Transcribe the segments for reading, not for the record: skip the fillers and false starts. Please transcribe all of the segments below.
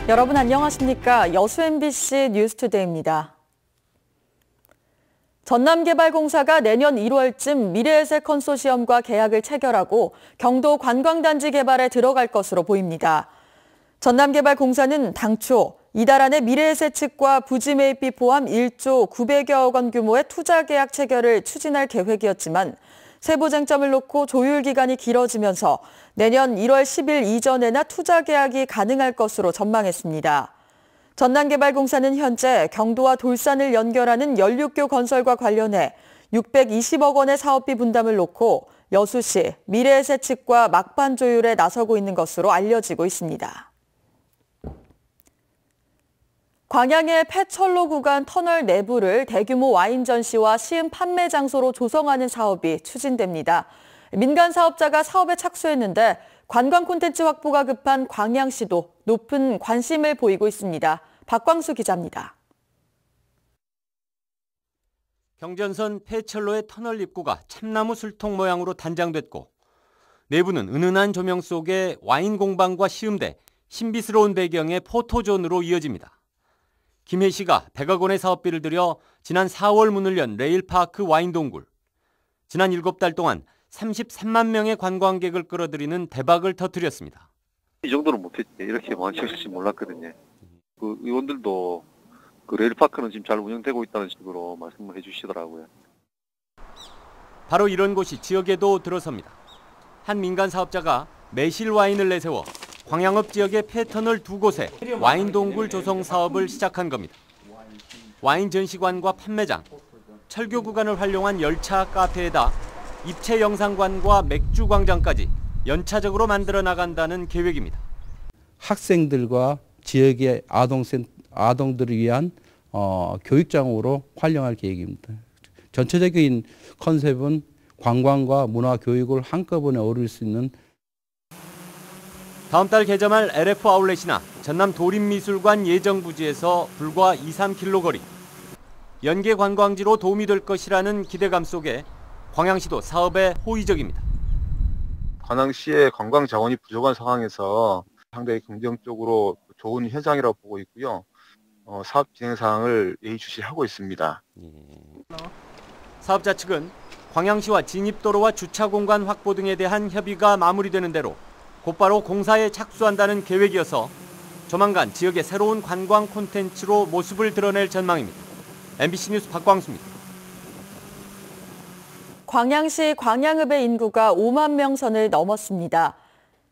여러분 안녕하십니까? 여수 MBC 뉴스투데이입니다. 전남개발공사가 내년 1월쯤 미래에셋 컨소시엄과 계약을 체결하고 경도 관광단지 개발에 들어갈 것으로 보입니다. 전남개발공사는 당초 이달 안에 미래에셋 측과 부지 매입비 포함 1조 900여억 원 규모의 투자 계약 체결을 추진할 계획이었지만 세부 쟁점을 놓고 조율 기간이 길어지면서 내년 1월 10일 이전에나 투자 계약이 가능할 것으로 전망했습니다. 전남개발공사는 현재 경도와 돌산을 연결하는 연륙교 건설과 관련해 620억 원의 사업비 분담을 놓고 여수시 미래에셋 측과 막판 조율에 나서고 있는 것으로 알려지고 있습니다. 광양의 폐철로 구간 터널 내부를 대규모 와인 전시와 시음 판매 장소로 조성하는 사업이 추진됩니다. 민간 사업자가 사업에 착수했는데 관광 콘텐츠 확보가 급한 광양시도 높은 관심을 보이고 있습니다. 박광수 기자입니다. 경전선 폐철로의 터널 입구가 참나무 술통 모양으로 단장됐고 내부는 은은한 조명 속에 와인 공방과 시음대, 신비스러운 배경의 포토존으로 이어집니다. 김해 시가 100억 원의 사업비를 들여 지난 4월 문을 연 레일파크 와인동굴. 지난 7달 동안 33만 명의 관광객을 끌어들이는 대박을 터뜨렸습니다. 이 정도는 못했지. 이렇게 망칠지 몰랐거든요. 그 의원들도 그 레일파크는 지금 잘 운영되고 있다는 식으로 말씀을 해주시더라고요. 바로 이런 곳이 지역에도 들어섭니다. 한 민간 사업자가 매실 와인을 내세워 광양읍 지역의 폐터널 2곳에 와인 동굴 조성 사업을 시작한 겁니다. 와인 전시관과 판매장, 철교 구간을 활용한 열차 카페에다 입체 영상관과 맥주 광장까지 연차적으로 만들어 나간다는 계획입니다. 학생들과 지역의 아동들을 위한 교육장으로 활용할 계획입니다. 전체적인 컨셉은 관광과 문화 교육을 한꺼번에 어울릴 수 있는 다음 달 개점할 LF 아울렛이나 전남 도림미술관 예정부지에서 불과 2-3km 거리. 연계 관광지로 도움이 될 것이라는 기대감 속에 광양시도 사업에 호의적입니다. 관양시의 관광 자원이 부족한 상황에서 상당히 긍정적으로 좋은 현상이라고 보고 있고요. 사업 진행 사항을 예의주시하고 있습니다. 사업자 측은 광양시와 진입도로와 주차 공간 확보 등에 대한 협의가 마무리되는 대로 곧바로 공사에 착수한다는 계획이어서 조만간 지역의 새로운 관광 콘텐츠로 모습을 드러낼 전망입니다. MBC 뉴스 박광수입니다. 광양시 광양읍의 인구가 5만 명 선을 넘었습니다.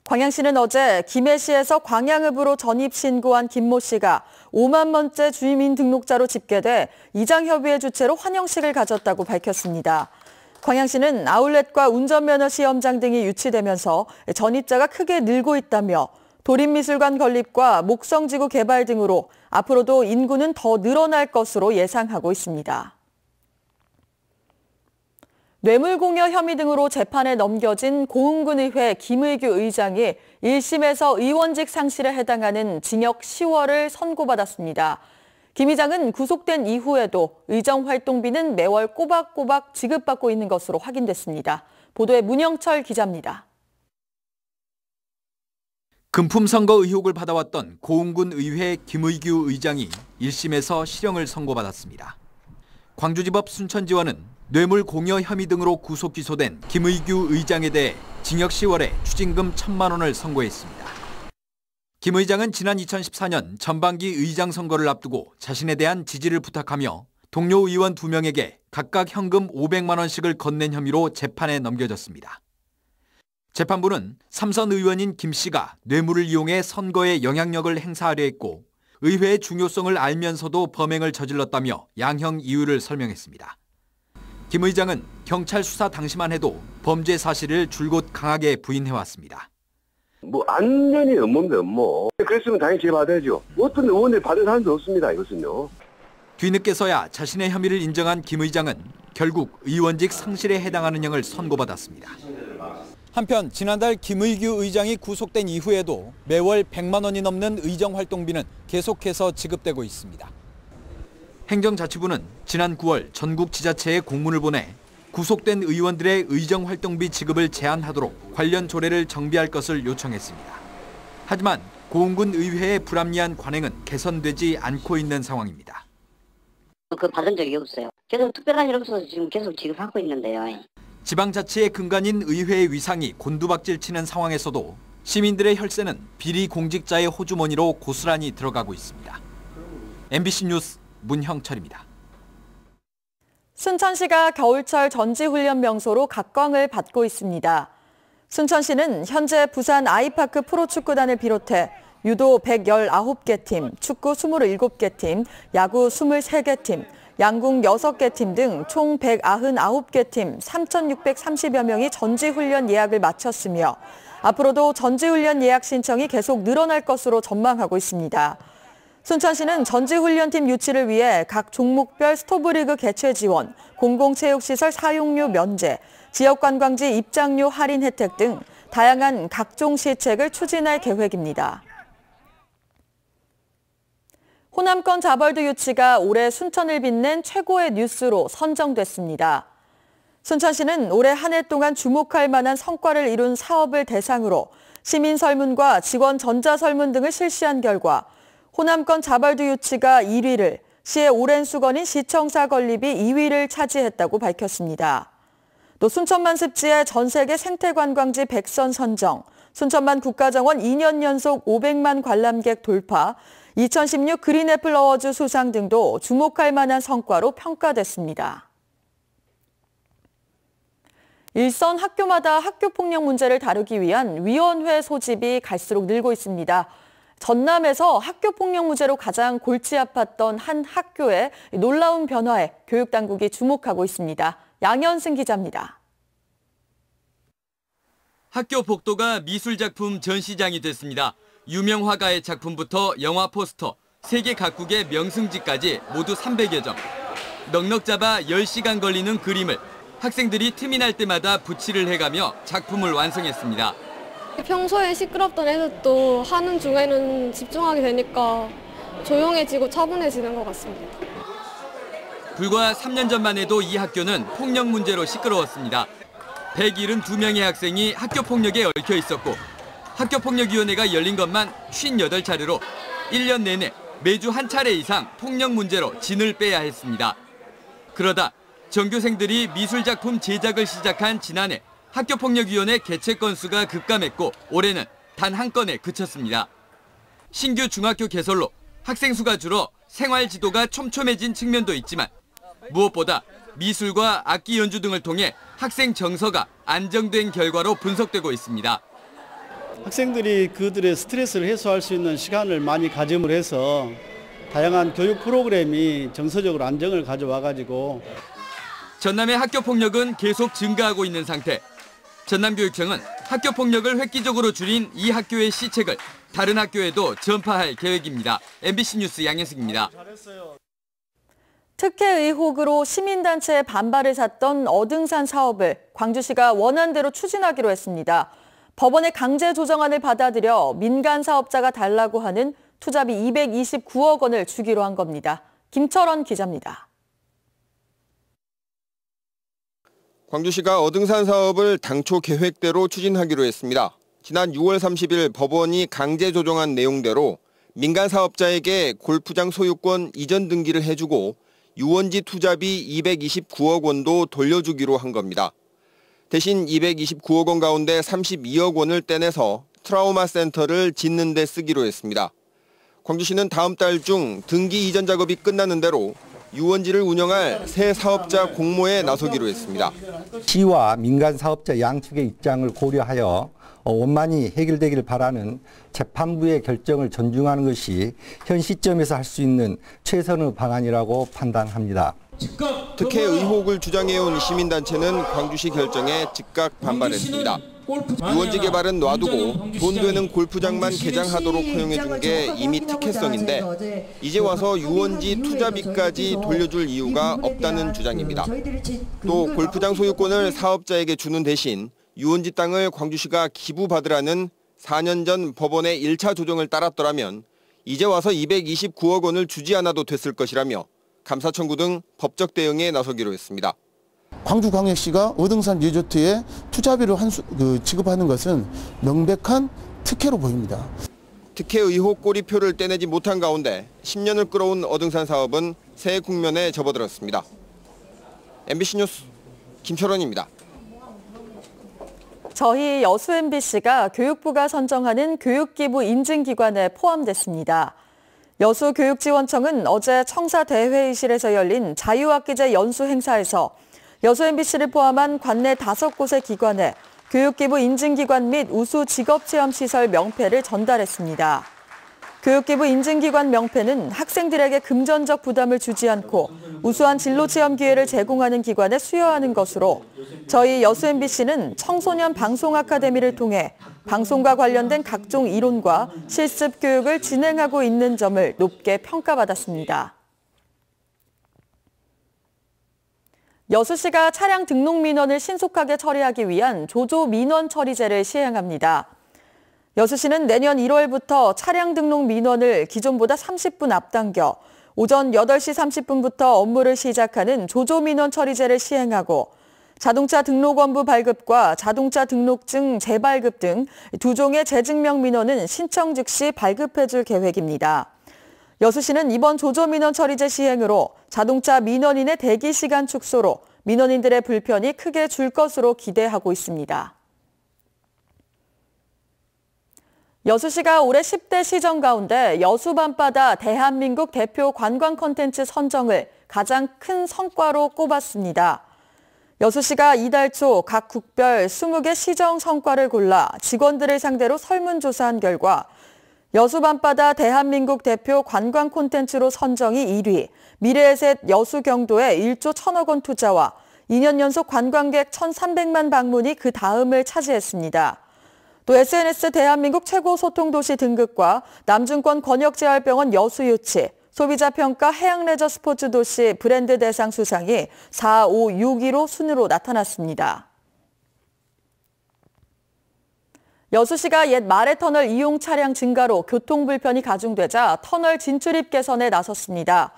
광양시는 어제 김해시에서 광양읍으로 전입 신고한 김모 씨가 5만 번째 주민 등록자로 집계돼 이장협의회 주최로 환영식을 가졌다고 밝혔습니다. 광양시는 아울렛과 운전면허 시험장 등이 유치되면서 전입자가 크게 늘고 있다며 도림미술관 건립과 목성지구 개발 등으로 앞으로도 인구는 더 늘어날 것으로 예상하고 있습니다. 뇌물공여 혐의 등으로 재판에 넘겨진 고흥군의회 김의규 의장이 1심에서 의원직 상실에 해당하는 징역 10월을 선고받았습니다. 김 의장은 구속된 이후에도 의정 활동비는 매월 꼬박꼬박 지급받고 있는 것으로 확인됐습니다. 보도에 문영철 기자입니다. 금품 선거 의혹을 받아왔던 고흥군 의회 김의규 의장이 1심에서 실형을 선고받았습니다. 광주지법 순천지원은 뇌물 공여 혐의 등으로 구속 기소된 김의규 의장에 대해 징역 10월에 추징금 1,000만 원을 선고했습니다. 김 의장은 지난 2014년 전반기 의장 선거를 앞두고 자신에 대한 지지를 부탁하며 동료 의원 2명에게 각각 현금 500만 원씩을 건넨 혐의로 재판에 넘겨졌습니다. 재판부는 삼선 의원인 김 씨가 뇌물을 이용해 선거에 영향력을 행사하려 했고 의회의 중요성을 알면서도 범행을 저질렀다며 양형 이유를 설명했습니다. 김 의장은 경찰 수사 당시만 해도 범죄 사실을 줄곧 강하게 부인해왔습니다. 안면이 업무인데 업무. 그랬으면 당연히 제받아야죠. 어떤 의원들이 받은 사람도 없습니다. 이것은요. 뒤늦게서야 자신의 혐의를 인정한 김 의장은 결국 의원직 상실에 해당하는 형을 선고받았습니다. 한편 지난달 김의규 의장이 구속된 이후에도 매월 100만 원이 넘는 의정 활동비는 계속해서 지급되고 있습니다. 행정자치부는 지난 9월 전국 지자체에 공문을 보내 구속된 의원들의 의정 활동비 지급을 제한하도록 관련 조례를 정비할 것을 요청했습니다. 하지만 고흥군 의회의 불합리한 관행은 개선되지 않고 있는 상황입니다. 그 받은 적이 없어요. 계속 특별한 일 없어서 지금 계속 지급하고 있는데요. 지방자치의 근간인 의회의 위상이 곤두박질치는 상황에서도 시민들의 혈세는 비리 공직자의 호주머니로 고스란히 들어가고 있습니다. MBC 뉴스 문형철입니다. 순천시가 겨울철 전지훈련 명소로 각광을 받고 있습니다. 순천시는 현재 부산 아이파크 프로축구단을 비롯해 유도 119개 팀, 축구 27개 팀, 야구 23개 팀, 양궁 6개 팀 등 총 199개 팀 3,630여 명이 전지훈련 예약을 마쳤으며 앞으로도 전지훈련 예약 신청이 계속 늘어날 것으로 전망하고 있습니다. 순천시는 전지훈련팀 유치를 위해 각 종목별 스토브리그 개최 지원, 공공체육시설 사용료 면제, 지역관광지 입장료 할인 혜택 등 다양한 각종 시책을 추진할 계획입니다. 호남권 자벌드 유치가 올해 순천을 빛낸 최고의 뉴스로 선정됐습니다. 순천시는 올해 한 해 동안 주목할 만한 성과를 이룬 사업을 대상으로 시민 설문과 직원 전자설문 등을 실시한 결과 호남권 자벌드 유치가 1위를, 시의 오랜 수건인 시청사 건립이 2위를 차지했다고 밝혔습니다. 또 순천만 습지의 전세계 생태관광지 100선 선정, 순천만 국가정원 2년 연속 500만 관람객 돌파, 2016 그린애플 어워즈 수상 등도 주목할 만한 성과로 평가됐습니다. 일선 학교마다 학교폭력 문제를 다루기 위한 위원회 소집이 갈수록 늘고 있습니다. 전남에서 학교폭력 문제로 가장 골치 아팠던 한 학교의 놀라운 변화에 교육당국이 주목하고 있습니다. 양현승 기자입니다. 학교 복도가 미술작품 전시장이 됐습니다. 유명 화가의 작품부터 영화 포스터, 세계 각국의 명승지까지 모두 300여 점. 넉넉 잡아 10시간 걸리는 그림을 학생들이 틈이 날 때마다 붓칠을 해가며 작품을 완성했습니다. 평소에 시끄럽던 애들도 하는 중에는 집중하게 되니까 조용해지고 차분해지는 것 같습니다. 불과 3년 전만 해도 이 학교는 폭력 문제로 시끄러웠습니다. 172명의 학생이 학교폭력에 얽혀 있었고 학교폭력위원회가 열린 것만 58차례로 1년 내내 매주 한 차례 이상 폭력 문제로 진을 빼야 했습니다. 그러다 전교생들이 미술작품 제작을 시작한 지난해 학교폭력위원회 개최 건수가 급감했고 올해는 단 한 건에 그쳤습니다. 신규 중학교 개설로 학생 수가 줄어 생활 지도가 촘촘해진 측면도 있지만 무엇보다 미술과 악기 연주 등을 통해 학생 정서가 안정된 결과로 분석되고 있습니다. 학생들이 그들의 스트레스를 해소할 수 있는 시간을 많이 가짐을 해서 다양한 교육 프로그램이 정서적으로 안정을 가져와가지고 전남의 학교폭력은 계속 증가하고 있는 상태. 전남교육청은 학교폭력을 획기적으로 줄인 이 학교의 시책을 다른 학교에도 전파할 계획입니다. MBC 뉴스 양현승입니다. 특혜 의혹으로 시민단체의 반발을 샀던 어등산 사업을 광주시가 원안대로 추진하기로 했습니다. 법원의 강제 조정안을 받아들여 민간 사업자가 달라고 하는 투자비 229억 원을 주기로 한 겁니다. 김철원 기자입니다. 광주시가 어등산 사업을 당초 계획대로 추진하기로 했습니다. 지난 6월 30일 법원이 강제 조정한 내용대로 민간 사업자에게 골프장 소유권 이전 등기를 해주고 유원지 투자비 229억 원도 돌려주기로 한 겁니다. 대신 229억 원 가운데 32억 원을 떼내서 트라우마 센터를 짓는 데 쓰기로 했습니다. 광주시는 다음 달 중 등기 이전 작업이 끝나는 대로 유원지를 운영할 새 사업자 공모에 나서기로 했습니다. 시와 민간 사업자 양측의 입장을 고려하여 원만히 해결되기를 바라는 재판부의 결정을 존중하는 것이 현 시점에서 할 수 있는 최선의 방안이라고 판단합니다. 특혜 의혹을 주장해온 시민단체는 광주시 결정에 즉각 반발했습니다. 유원지 개발은 놔두고 돈 되는 골프장만 개장하도록 허용해준 게 이미 특혜성인데 이제 와서 유원지 투자비까지 돌려줄 이유가 없다는 주장입니다. 또 골프장 소유권을 사업자에게 주는 대신 유원지 땅을 광주시가 기부받으라는 4년 전 법원의 1차 조정을 따랐더라면 이제 와서 229억 원을 주지 않아도 됐을 것이라며 감사 청구 등 법적 대응에 나서기로 했습니다. 광주광역시가 어등산 리조트에 투자비를 지급하는 것은 명백한 특혜로 보입니다. 특혜 의혹 꼬리표를 떼내지 못한 가운데 10년을 끌어온 어등산 사업은 새 국면에 접어들었습니다. MBC 뉴스 김철원입니다. 저희 여수 MBC가 교육부가 선정하는 교육기부 인증기관에 포함됐습니다. 여수교육지원청은 어제 청사대회의실에서 열린 자유학기제 연수 행사에서 여수 MBC를 포함한 관내 5곳의 기관에 교육기부 인증기관 및 우수 직업체험시설 명패를 전달했습니다. 교육기부 인증기관 명패는 학생들에게 금전적 부담을 주지 않고 우수한 진로체험 기회를 제공하는 기관에 수여하는 것으로 저희 여수 MBC는 청소년 방송 아카데미를 통해 방송과 관련된 각종 이론과 실습 교육을 진행하고 있는 점을 높게 평가받았습니다. 여수시가 차량 등록 민원을 신속하게 처리하기 위한 조조 민원 처리제를 시행합니다. 여수시는 내년 1월부터 차량 등록 민원을 기존보다 30분 앞당겨 오전 8시 30분부터 업무를 시작하는 조조 민원 처리제를 시행하고 자동차 등록원부 발급과 자동차 등록증 재발급 등 2종의 재증명 민원은 신청 즉시 발급해줄 계획입니다. 여수시는 이번 조조민원 처리제 시행으로 자동차 민원인의 대기 시간 축소로 민원인들의 불편이 크게 줄 것으로 기대하고 있습니다. 여수시가 올해 10대 시정 가운데 여수 밤바다 대한민국 대표 관광 콘텐츠 선정을 가장 큰 성과로 꼽았습니다. 여수시가 이달 초 각 국별 20개 시정 성과를 골라 직원들을 상대로 설문조사한 결과 여수 밤바다 대한민국 대표 관광 콘텐츠로 선정이 1위, 미래에셋 여수경도의 1조 1,000억 원 투자와 2년 연속 관광객 1,300만 방문이 그 다음을 차지했습니다. 또 SNS 대한민국 최고 소통도시 등급과 남중권 권역재활병원 여수유치, 소비자평가 해양레저 스포츠도시 브랜드 대상 수상이 4, 5, 6위로 순으로 나타났습니다. 여수시가 옛 마레터널 이용 차량 증가로 교통불편이 가중되자 터널 진출입 개선에 나섰습니다.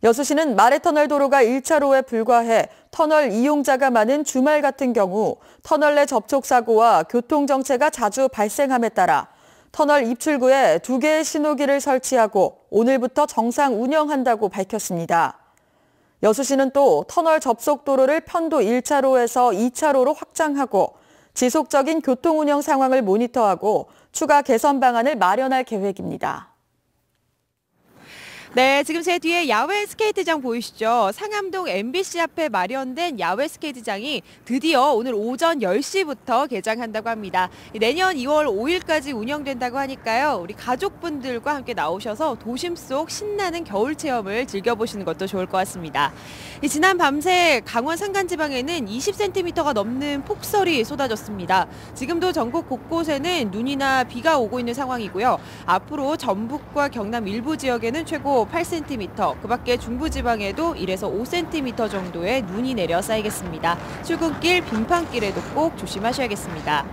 여수시는 마레터널 도로가 1차로에 불과해 터널 이용자가 많은 주말 같은 경우 터널 내 접촉사고와 교통정체가 자주 발생함에 따라 터널 입출구에 2개의 신호기를 설치하고 오늘부터 정상 운영한다고 밝혔습니다. 여수시는 또 터널 접속도로를 편도 1차로에서 2차로로 확장하고 지속적인 교통 운영 상황을 모니터하고 추가 개선 방안을 마련할 계획입니다. 네, 지금 제 뒤에 야외 스케이트장 보이시죠? 상암동 MBC 앞에 마련된 야외 스케이트장이 드디어 오늘 오전 10시부터 개장한다고 합니다. 내년 2월 5일까지 운영된다고 하니까요. 우리 가족분들과 함께 나오셔서 도심 속 신나는 겨울 체험을 즐겨보시는 것도 좋을 것 같습니다. 지난 밤새 강원 산간지방에는 20cm가 넘는 폭설이 쏟아졌습니다. 지금도 전국 곳곳에는 눈이나 비가 오고 있는 상황이고요. 앞으로 전북과 경남 일부 지역에는 최고 8cm, 그 밖에 중부지방에도 1에서 5cm 정도의 눈이 내려 쌓이겠습니다. 출근길, 빙판길에도 꼭 조심하셔야겠습니다.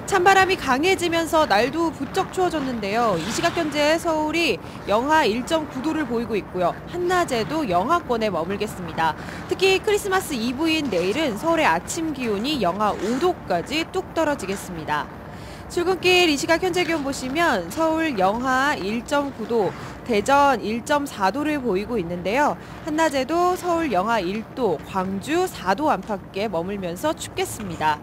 찬바람이 강해지면서 날도 부쩍 추워졌는데요. 이 시각 현재 서울이 영하 1.9도를 보이고 있고요. 한낮에도 영하권에 머물겠습니다. 특히 크리스마스 이브인 내일은 서울의 아침 기온이 영하 5도까지 뚝 떨어지겠습니다. 출근길 이 시각 현재 기온 보시면 서울 영하 1.9도, 대전 1.4도를 보이고 있는데요. 한낮에도 서울 영하 1도, 광주 4도 안팎에 머물면서 춥겠습니다.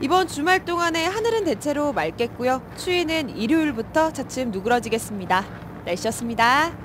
이번 주말 동안에 하늘은 대체로 맑겠고요. 추위는 일요일부터 차츰 누그러지겠습니다. 날씨였습니다.